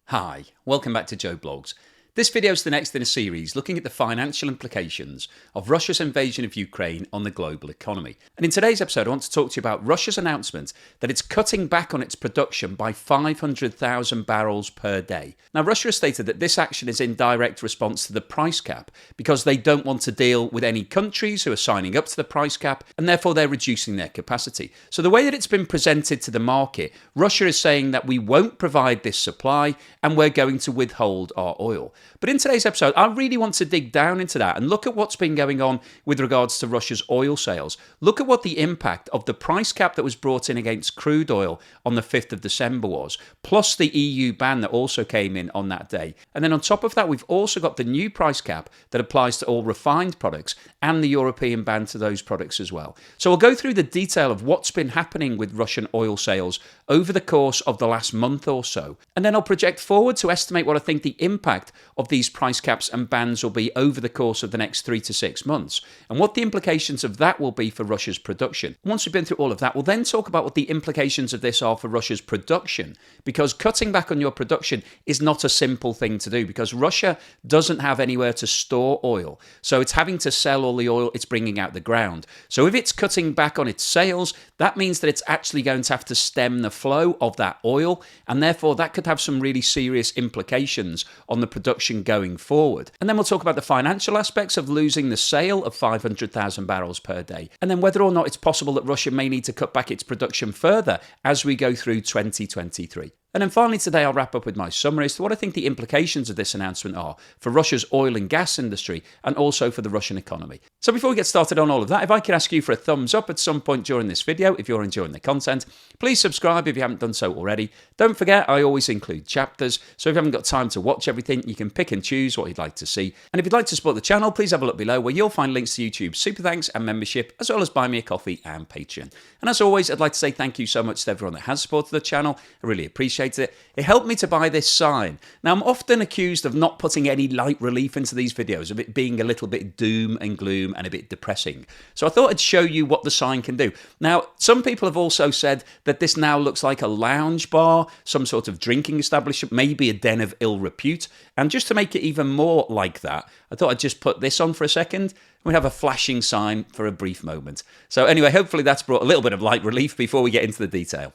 Hi, welcome back to Joe Blogs. This video is the next in a series looking at the financial implications of Russia's invasion of Ukraine on the global economy. And in today's episode, I want to talk to you about Russia's announcement that it's cutting back on its production by 500,000 barrels per day. Now, Russia has stated that this action is in direct response to the price cap because they don't want to deal with any countries who are signing up to the price cap, and therefore they're reducing their capacity. So the way that it's been presented to the market, Russia is saying that we won't provide this supply and we're going to withhold our oil. But in today's episode, I really want to dig down into that and look at what's been going on with regards to Russia's oil sales. Look at what the impact of the price cap that was brought in against crude oil on the 5th of December was, plus the EU ban that also came in on that day. And then on top of that, we've also got the new price cap that applies to all refined products and the European ban to those products as well. So we'll go through the detail of what's been happening with Russian oil sales over the course of the last month or so. And then I'll project forward to estimate what I think the impact of these price caps and bans will be over the course of the next 3 to 6 months, and what the implications of that will be for Russia's production. Once we've been through all of that, we'll then talk about what the implications of this are for Russia's production, because cutting back on your production is not a simple thing to do, because Russia doesn't have anywhere to store oil, so it's having to sell all the oil it's bringing out the ground. So if it's cutting back on its sales, that means that it's actually going to have to stem the flow of that oil, and therefore that could have some really serious implications on the production going forward. And then we'll talk about the financial aspects of losing the sale of 500,000 barrels per day, and then whether or not it's possible that Russia may need to cut back its production further as we go through 2023. And then finally today, I'll wrap up with my summary as to what I think the implications of this announcement are for Russia's oil and gas industry and also for the Russian economy. So before we get started on all of that, if I could ask you for a thumbs up at some point during this video if you're enjoying the content. Please subscribe if you haven't done so already. Don't forget, I always include chapters, so if you haven't got time to watch everything, you can pick and choose what you'd like to see. And if you'd like to support the channel, please have a look below where you'll find links to YouTube Super Thanks and membership, as well as Buy Me a Coffee and Patreon. And as always, I'd like to say thank you so much to everyone that has supported the channel. I really appreciate it. It helped me to buy this sign. Now, I'm often accused of not putting any light relief into these videos, of it being a little bit doom and gloom and a bit depressing. So I thought I'd show you what the sign can do. Now, some people have also said that this now looks like a lounge bar, some sort of drinking establishment, maybe a den of ill repute. And just to make it even more like that, I thought I'd just put this on for a second. We'd have a flashing sign for a brief moment. So anyway, hopefully that's brought a little bit of light relief before we get into the detail.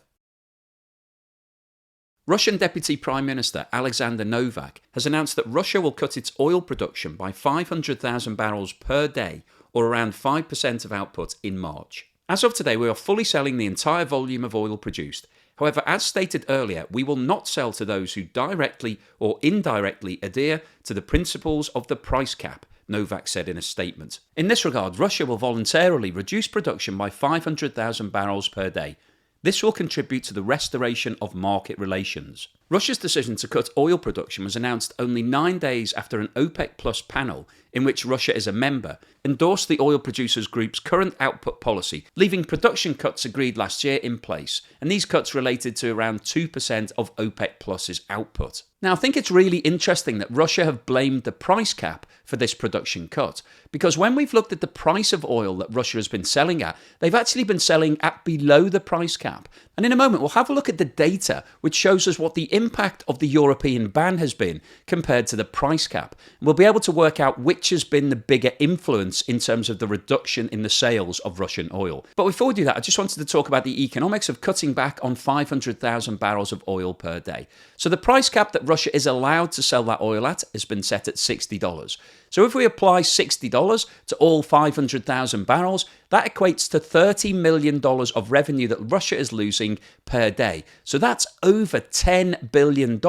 Russian Deputy Prime Minister Alexander Novak has announced that Russia will cut its oil production by 500,000 barrels per day, or around 5% of output, in March. As of today, we are fully selling the entire volume of oil produced. However, as stated earlier, we will not sell to those who directly or indirectly adhere to the principles of the price cap, Novak said in a statement. In this regard, Russia will voluntarily reduce production by 500,000 barrels per day. This will contribute to the restoration of market relations. Russia's decision to cut oil production was announced only 9 days after an OPEC Plus panel, in which Russia is a member, endorsed the oil producers group's current output policy, leaving production cuts agreed last year in place, and these cuts related to around 2% of OPEC Plus's output. Now, I think it's really interesting that Russia have blamed the price cap for this production cut, because when we've looked at the price of oil that Russia has been selling at, they've actually been selling at below the price cap. And in a moment, we'll have a look at the data, which shows us what the impact of the European ban has been compared to the price cap. And we'll be able to work out which has been the bigger influence in terms of the reduction in the sales of Russian oil. But before we do that, I just wanted to talk about the economics of cutting back on 500,000 barrels of oil per day. So the price cap that Russia is allowed to sell that oil at has been set at $60. So if we apply $60 to all 500,000 barrels, that equates to $30 million of revenue that Russia is losing per day. So that's over $10 billion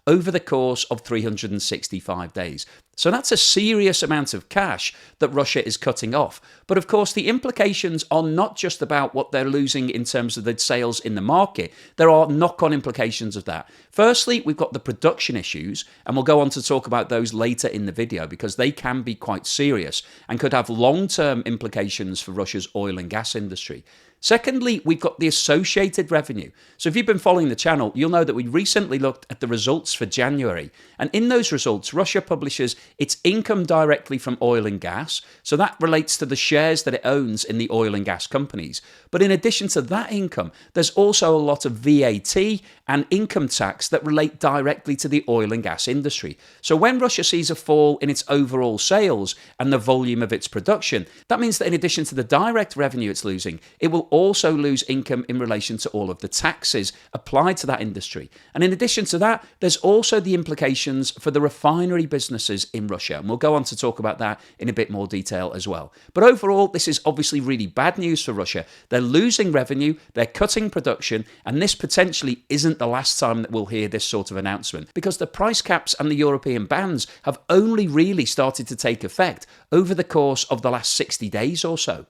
over the course of 365 days. So that's a serious amount of cash that Russia is cutting off. But of course, the implications are not just about what they're losing in terms of the sales in the market. There are knock-on implications of that. Firstly, we've got the production issues, and we'll go on to talk about those later in the video because they can be quite serious and could have long-term implications for Russia's oil and gas industry. Secondly, we've got the associated revenue. So if you've been following the channel, you'll know that we recently looked at the results for January. And in those results, Russia publishes its income directly from oil and gas. So that relates to the shares that it owns in the oil and gas companies. But in addition to that income, there's also a lot of VAT and income tax that relate directly to the oil and gas industry. So when Russia sees a fall in its overall sales and the volume of its production, that means that in addition to the direct revenue it's losing, it will also lose income in relation to all of the taxes applied to that industry. And in addition to that, there's also the implications for the refinery businesses in Russia. And we'll go on to talk about that in a bit more detail as well. But overall, this is obviously really bad news for Russia. They're losing revenue, they're cutting production, and this potentially isn't the last time that we'll hear this sort of announcement, because the price caps and the European bans have only really started to take effect over the course of the last 60 days or so.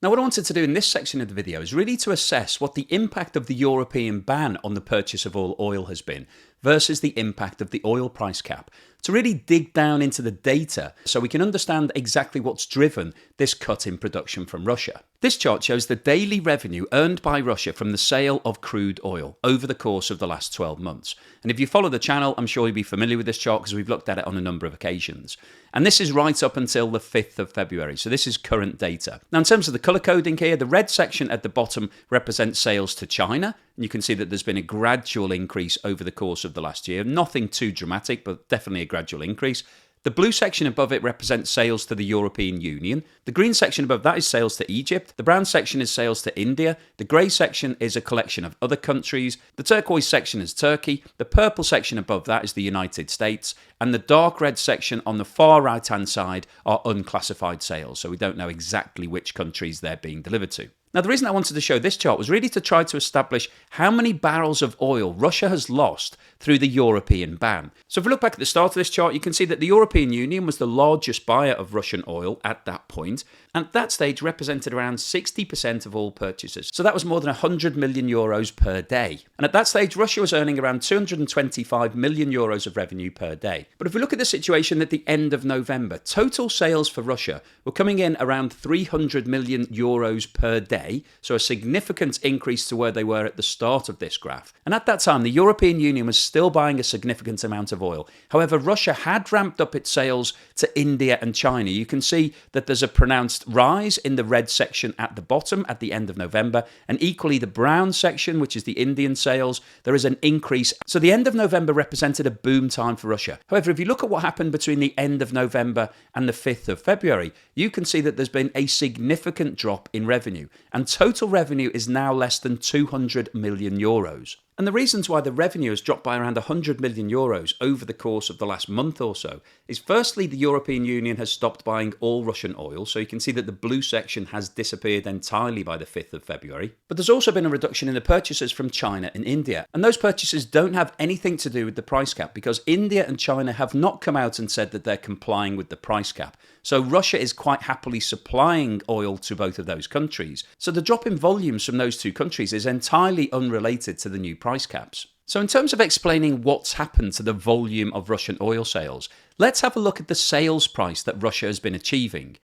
Now, what I wanted to do in this section of the video is really to assess what the impact of the European ban on the purchase of all oil has been versus the impact of the oil price cap, to really dig down into the data so we can understand exactly what's driven this cut in production from Russia. This chart shows the daily revenue earned by Russia from the sale of crude oil over the course of the last 12 months. And if you follow the channel, I'm sure you'll be familiar with this chart because we've looked at it on a number of occasions. And this is right up until the 5th of February, so this is current data. Now, in terms of the colour coding here, the red section at the bottom represents sales to China. And you can see that there's been a gradual increase over the course of the last year. Nothing too dramatic, but definitely a gradual increase. The blue section above it represents sales to the European Union. The green section above that is sales to Egypt. The brown section is sales to India. The grey section is a collection of other countries. The turquoise section is Turkey. The purple section above that is the United States. And the dark red section on the far right-hand side are unclassified sales. So we don't know exactly which countries they're being delivered to. Now, the reason I wanted to show this chart was really to try to establish how many barrels of oil Russia has lost through the European ban. So if we look back at the start of this chart, you can see that the European Union was the largest buyer of Russian oil at that point, and at that stage represented around 60% of all purchases. So that was more than 100 million euros per day. And at that stage, Russia was earning around 225 million euros of revenue per day. But if we look at the situation at the end of November, total sales for Russia were coming in around 300 million euros per day, so a significant increase to where they were at the start of this graph. And at that time, the European Union was still buying a significant amount of oil. However, Russia had ramped up its sales to India and China. You can see that there's a pronounced rise in the red section at the bottom at the end of November, and equally the brown section, which is the Indian sales, there is an increase. So the end of November represented a boom time for Russia. However, if you look at what happened between the end of November and the 5th of February, you can see that there's been a significant drop in revenue, and total revenue is now less than 200 million euros. And the reasons why the revenue has dropped by around 100 million euros over the course of the last month or so is, firstly, the European Union has stopped buying all Russian oil, so you can see that the blue section has disappeared entirely by the 5th of February. But there's also been a reduction in the purchases from China and India, and those purchases don't have anything to do with the price cap, because India and China have not come out and said that they're complying with the price cap. So Russia is quite happily supplying oil to both of those countries. So the drop in volumes from those two countries is entirely unrelated to the new price caps. So in terms of explaining what's happened to the volume of Russian oil sales, let's have a look at the sales price that Russia has been achieving.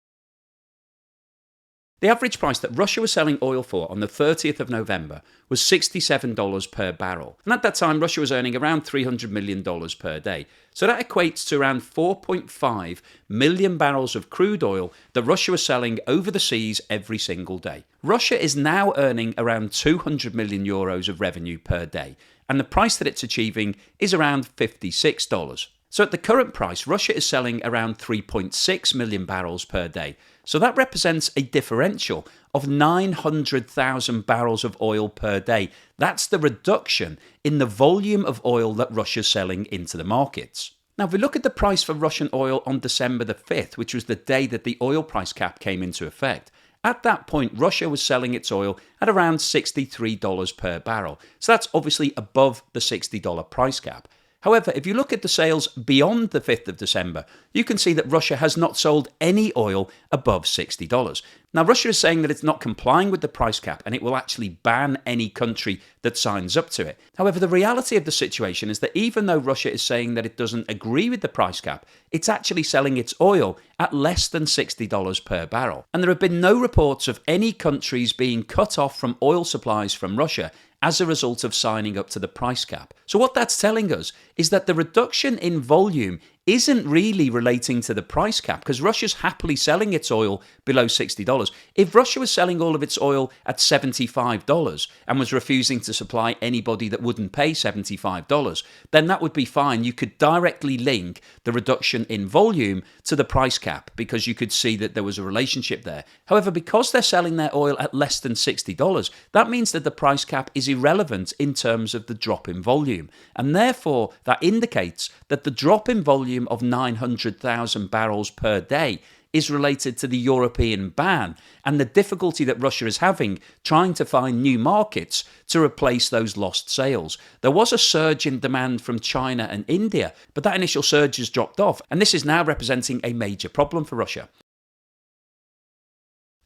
The average price that Russia was selling oil for on the 30th of November was $67 per barrel. And at that time, Russia was earning around $300 million per day. So that equates to around 4.5 million barrels of crude oil that Russia was selling over the seas every single day. Russia is now earning around 200 million euros of revenue per day, and the price that it's achieving is around $56. So at the current price, Russia is selling around 3.6 million barrels per day. So that represents a differential of 900,000 barrels of oil per day. That's the reduction in the volume of oil that Russia's selling into the markets. Now, if we look at the price for Russian oil on December the 5th, which was the day that the oil price cap came into effect, at that point, Russia was selling its oil at around $63 per barrel. So that's obviously above the $60 price cap. However, if you look at the sales beyond the 5th of December, you can see that Russia has not sold any oil above $60. Now, Russia is saying that it's not complying with the price cap and it will actually ban any country that signs up to it. However, the reality of the situation is that even though Russia is saying that it doesn't agree with the price cap, it's actually selling its oil at less than $60 per barrel. And there have been no reports of any countries being cut off from oil supplies from Russia as a result of signing up to the price cap. So what that's telling us is that the reduction in volume isn't really relating to the price cap, because Russia's happily selling its oil below $60. If Russia was selling all of its oil at $75 and was refusing to supply anybody that wouldn't pay $75, then that would be fine. You could directly link the reduction in volume to the price cap because you could see that there was a relationship there. However, because they're selling their oil at less than $60, that means that the price cap is irrelevant in terms of the drop in volume. And therefore, that indicates that the drop in volume of 900,000 barrels per day is related to the European ban and the difficulty that Russia is having trying to find new markets to replace those lost sales. There was a surge in demand from China and India, but that initial surge has dropped off, and this is now representing a major problem for Russia.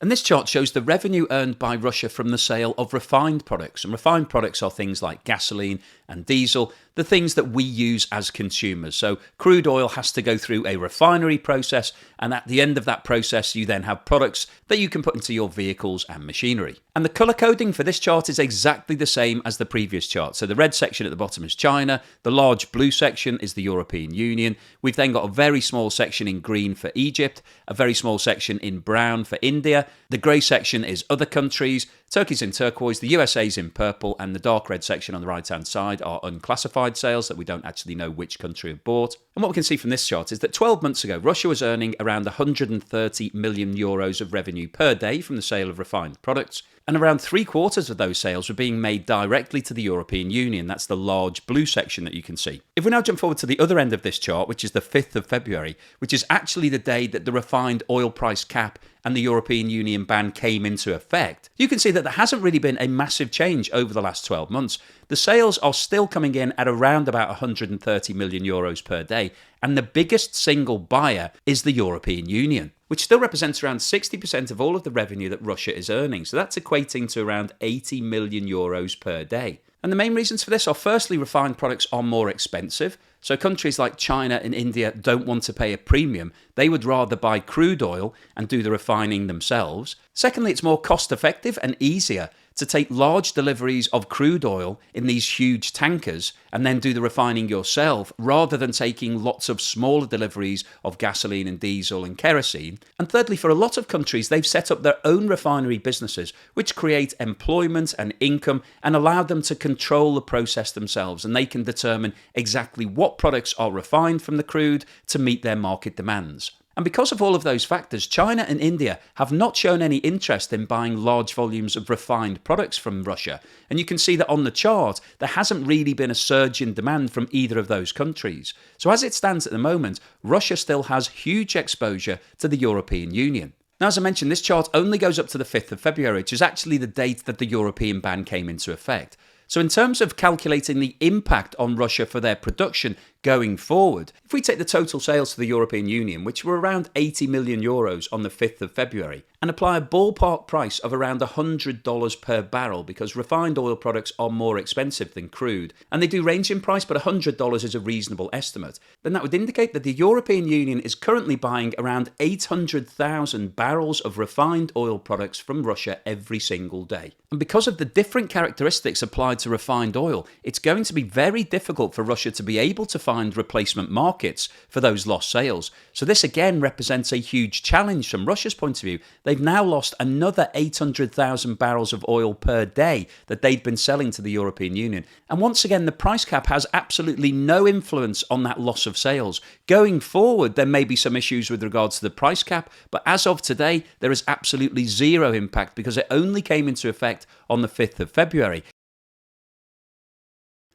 And this chart shows the revenue earned by Russia from the sale of refined products. And refined products are things like gasoline and diesel, the things that we use as consumers. So crude oil has to go through a refinery process, and at the end of that process, you then have products that you can put into your vehicles and machinery. And the colour coding for this chart is exactly the same as the previous chart. So the red section at the bottom is China, the large blue section is the European Union. We've then got a very small section in green for Egypt, a very small section in brown for India. The grey section is other countries. Turkey's in turquoise, the USA's in purple, and the dark red section on the right-hand side are unclassified sales that we don't actually know which country have bought. And what we can see from this chart is that 12 months ago, Russia was earning around 130 million euros of revenue per day from the sale of refined products, and around 3/4 of those sales were being made directly to the European Union. That's the large blue section that you can see. If we now jump forward to the other end of this chart, which is the 5th of February, which is actually the day that the refined oil price cap and the European Union ban came into effect, you can see that there hasn't really been a massive change over the last 12 months. The sales are still coming in at around about 130 million euros per day, and the biggest single buyer is the European Union, which still represents around 60% of all of the revenue that Russia is earning. So that's equating to around 80 million euros per day. And the main reasons for this are, firstly, refined products are more expensive. So countries like China and India don't want to pay a premium. They would rather buy crude oil and do the refining themselves. Secondly, it's more cost effective and easier to take large deliveries of crude oil in these huge tankers and then do the refining yourself, rather than taking lots of smaller deliveries of gasoline and diesel and kerosene. And thirdly, for a lot of countries, they've set up their own refinery businesses, which create employment and income and allow them to control the process themselves, and they can determine exactly what products are refined from the crude to meet their market demands. And because of all of those factors, China and India have not shown any interest in buying large volumes of refined products from Russia. And you can see that on the chart, there hasn't really been a surge in demand from either of those countries. So as it stands at the moment, Russia still has huge exposure to the European Union. Now, as I mentioned, this chart only goes up to the 5th of February, which is actually the date that the European ban came into effect. So in terms of calculating the impact on Russia for their production going forward, if we take the total sales to the European Union, which were around 80 million euros on the 5th of February, and apply a ballpark price of around $100 per barrel, because refined oil products are more expensive than crude, and they do range in price, but $100 is a reasonable estimate, then that would indicate that the European Union is currently buying around 800,000 barrels of refined oil products from Russia every single day. And because of the different characteristics applied to refined oil, it's going to be very difficult for Russia to be able to find replacement markets for those lost sales. So this again represents a huge challenge from Russia's point of view. They've now lost another 800,000 barrels of oil per day that they'd been selling to the European Union. And once again, the price cap has absolutely no influence on that loss of sales. Going forward, there may be some issues with regards to the price cap, but as of today, there is absolutely zero impact because it only came into effect on the 5th of February.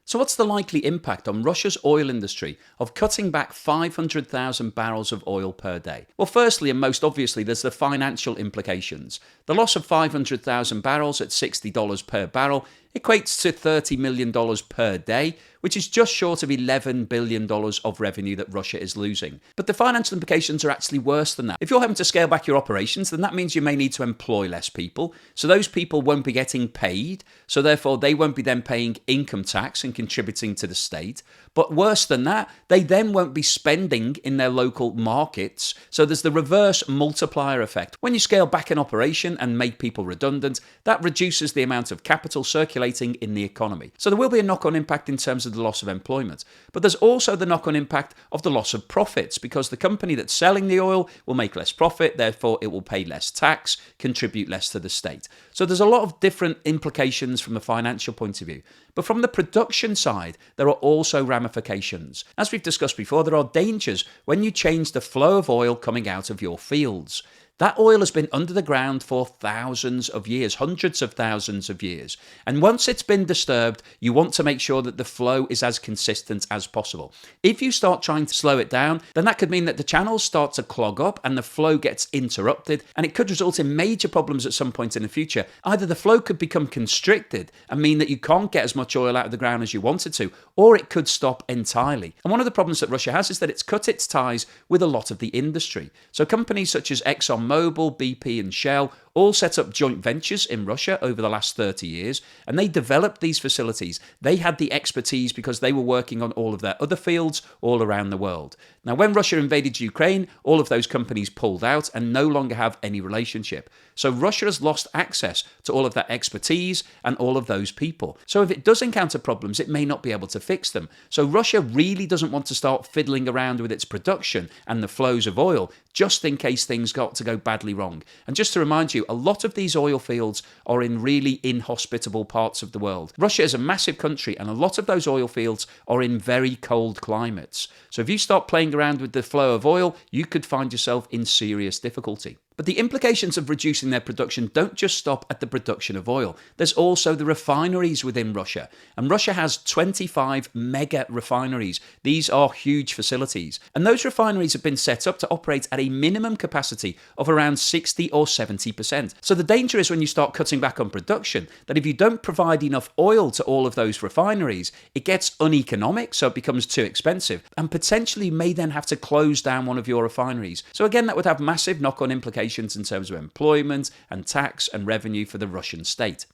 So what's the likely impact on Russia's oil industry of cutting back 500,000 barrels of oil per day? Well, firstly and most obviously, there's the financial implications. The loss of 500,000 barrels at $60 per barrel equates to $30 million per day, which is just short of $11 billion of revenue that Russia is losing. But the financial implications are actually worse than that. If you're having to scale back your operations, then that means you may need to employ less people. So those people won't be getting paid. So therefore, they won't be then paying income tax and contributing to the state. But worse than that, they then won't be spending in their local markets. So there's the reverse multiplier effect. When you scale back an operation and make people redundant, that reduces the amount of capital circulating in the economy. So there will be a knock-on impact in terms of the loss of employment. But there's also the knock-on impact of the loss of profits, because the company that's selling the oil will make less profit, therefore it will pay less tax, contribute less to the state. So there's a lot of different implications from a financial point of view. But from the production side, there are also ramifications. As we've discussed before, there are dangers when you change the flow of oil coming out of your fields. That oil has been under the ground for thousands of years, hundreds of thousands of years. And once it's been disturbed, you want to make sure that the flow is as consistent as possible. If you start trying to slow it down, then that could mean that the channels start to clog up and the flow gets interrupted, and it could result in major problems at some point in the future. Either the flow could become constricted and mean that you can't get as much oil out of the ground as you wanted to, or it could stop entirely. And one of the problems that Russia has is that it's cut its ties with a lot of the industry. So companies such as ExxonMobil, BP and Shell all set up joint ventures in Russia over the last 30 years, and they developed these facilities. They had the expertise because they were working on all of their other fields all around the world. Now, when Russia invaded Ukraine, all of those companies pulled out and no longer have any relationship. So Russia has lost access to all of that expertise and all of those people. So if it does encounter problems, it may not be able to fix them. So Russia really doesn't want to start fiddling around with its production and the flows of oil, just in case things got to go badly wrong. And just to remind you, a lot of these oil fields are in really inhospitable parts of the world. Russia is a massive country, and a lot of those oil fields are in very cold climates. So if you start playing around with the flow of oil, you could find yourself in serious difficulty. But the implications of reducing their production don't just stop at the production of oil. There's also the refineries within Russia. And Russia has 25 mega refineries. These are huge facilities. And those refineries have been set up to operate at a minimum capacity of around 60 or 70%. So the danger is when you start cutting back on production, that if you don't provide enough oil to all of those refineries, it gets uneconomic, so it becomes too expensive. And potentially you may then have to close down one of your refineries. So again, that would have massive knock-on implications in terms of employment and tax and revenue for the Russian state.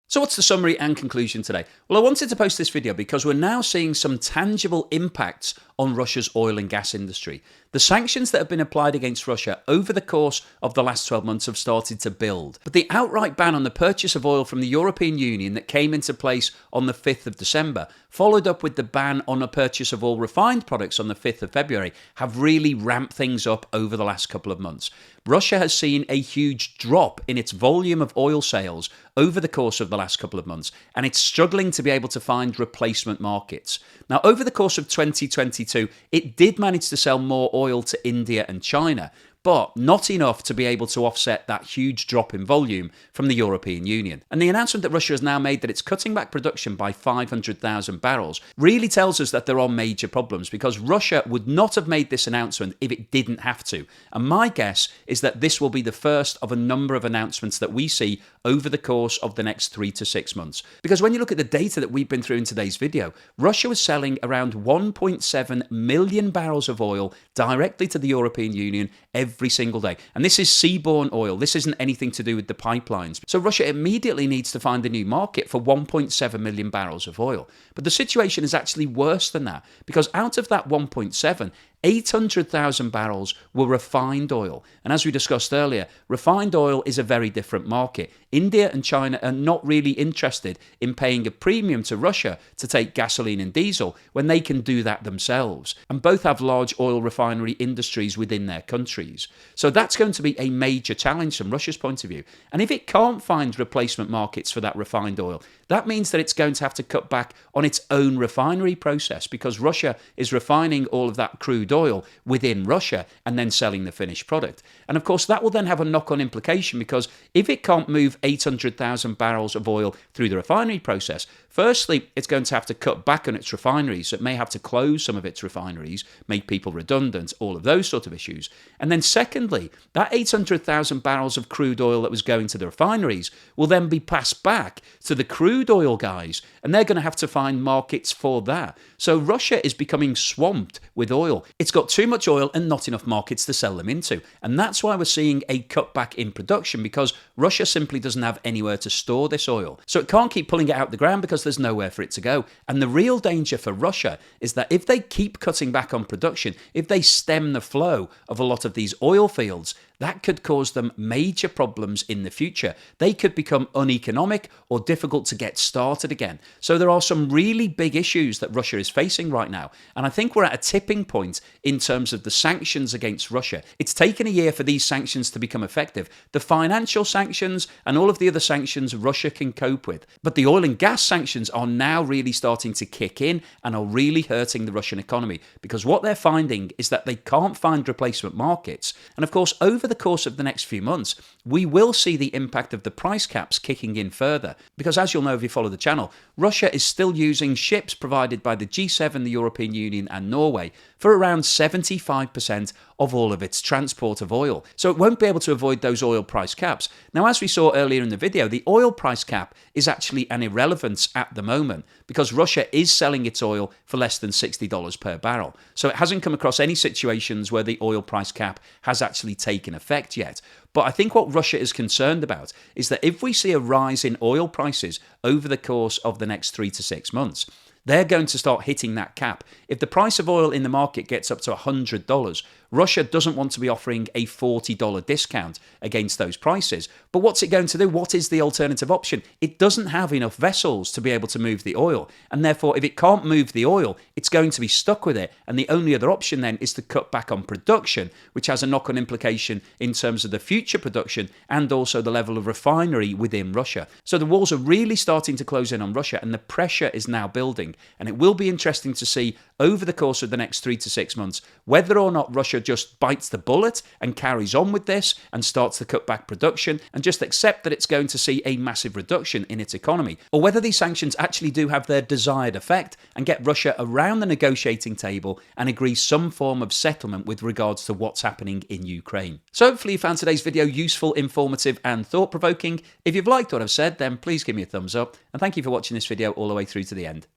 So what's the summary and conclusion today? Well, I wanted to post this video because we're now seeing some tangible impacts on Russia's oil and gas industry. The sanctions that have been applied against Russia over the course of the last 12 months have started to build. But the outright ban on the purchase of oil from the European Union that came into place on the 5th of December, followed up with the ban on the purchase of all refined products on the 5th of February, have really ramped things up over the last couple of months. Russia has seen a huge drop in its volume of oil sales over the course of the last couple of months, and it's struggling to be able to find replacement markets. Now, over the course of 2022, it did manage to sell more oil to India and China, but not enough to be able to offset that huge drop in volume from the European Union. And the announcement that Russia has now made that it's cutting back production by 500,000 barrels really tells us that there are major problems, because Russia would not have made this announcement if it didn't have to. And my guess is that this will be the first of a number of announcements that we see over the course of the next 3 to 6 months. Because when you look at the data that we've been through in today's video, Russia was selling around 1.7 million barrels of oil directly to the European Union every single day. And this is seaborne oil. This isn't anything to do with the pipelines. So Russia immediately needs to find a new market for 1.7 million barrels of oil. But the situation is actually worse than that, because out of that 1.7, 800,000 barrels were refined oil. And as we discussed earlier, refined oil is a very different market. India and China are not really interested in paying a premium to Russia to take gasoline and diesel when they can do that themselves. And both have large oil refinery industries within their countries. So that's going to be a major challenge from Russia's point of view. And if it can't find replacement markets for that refined oil, that means that it's going to have to cut back on its own refinery process, because Russia is refining all of that crude oil within Russia and then selling the finished product. And of course, that will then have a knock-on implication, because if it can't move 800,000 barrels of oil through the refinery process, Firstly, it's going to have to cut back on its refineries. So it may have to close some of its refineries, make people redundant, all of those sort of issues. And then secondly, that 800,000 barrels of crude oil that was going to the refineries will then be passed back to the crude oil guys, and they're going to have to find markets for that. So Russia is becoming swamped with oil. It's got too much oil and not enough markets to sell them into. And that's why we're seeing a cutback in production, because Russia simply doesn't have anywhere to store this oil. So it can't keep pulling it out the ground because there's nowhere for it to go. And the real danger for Russia is that if they keep cutting back on production, if they stem the flow of a lot of these oil fields, that could cause them major problems in the future. They could become uneconomic or difficult to get started again. So there are some really big issues that Russia is facing right now. And I think we're at a tipping point in terms of the sanctions against Russia. It's taken a year for these sanctions to become effective. The financial sanctions and all of the other sanctions Russia can cope with. But the oil and gas sanctions are now really starting to kick in and are really hurting the Russian economy, because what they're finding is that they can't find replacement markets. And of course, over the course of the next few months, we will see the impact of the price caps kicking in further. Because as you'll know if you follow the channel, Russia is still using ships provided by the G7, the European Union and Norway for around 75% of all of its transport of oil. So it won't be able to avoid those oil price caps. Now, as we saw earlier in the video, the oil price cap is actually an irrelevance at the moment because Russia is selling its oil for less than $60 per barrel. So it hasn't come across any situations where the oil price cap has actually taken effect yet. But I think what Russia is concerned about is that if we see a rise in oil prices over the course of the next 3 to 6 months, they're going to start hitting that cap. If the price of oil in the market gets up to $100, Russia doesn't want to be offering a $40 discount against those prices. But what's it going to do? What is the alternative option? It doesn't have enough vessels to be able to move the oil. And therefore, if it can't move the oil, it's going to be stuck with it. And the only other option then is to cut back on production, which has a knock-on implication in terms of the future production and also the level of refinery within Russia. So the walls are really starting to close in on Russia, and the pressure is now building. And it will be interesting to see over the course of the next 3 to 6 months whether or not Russia just bites the bullet and carries on with this and starts to cut back production and just accept that it's going to see a massive reduction in its economy, or whether these sanctions actually do have their desired effect and get Russia around the negotiating table and agree some form of settlement with regards to what's happening in Ukraine. So hopefully you found today's video useful, informative and thought-provoking. If you've liked what I've said, then please give me a thumbs up, and thank you for watching this video all the way through to the end.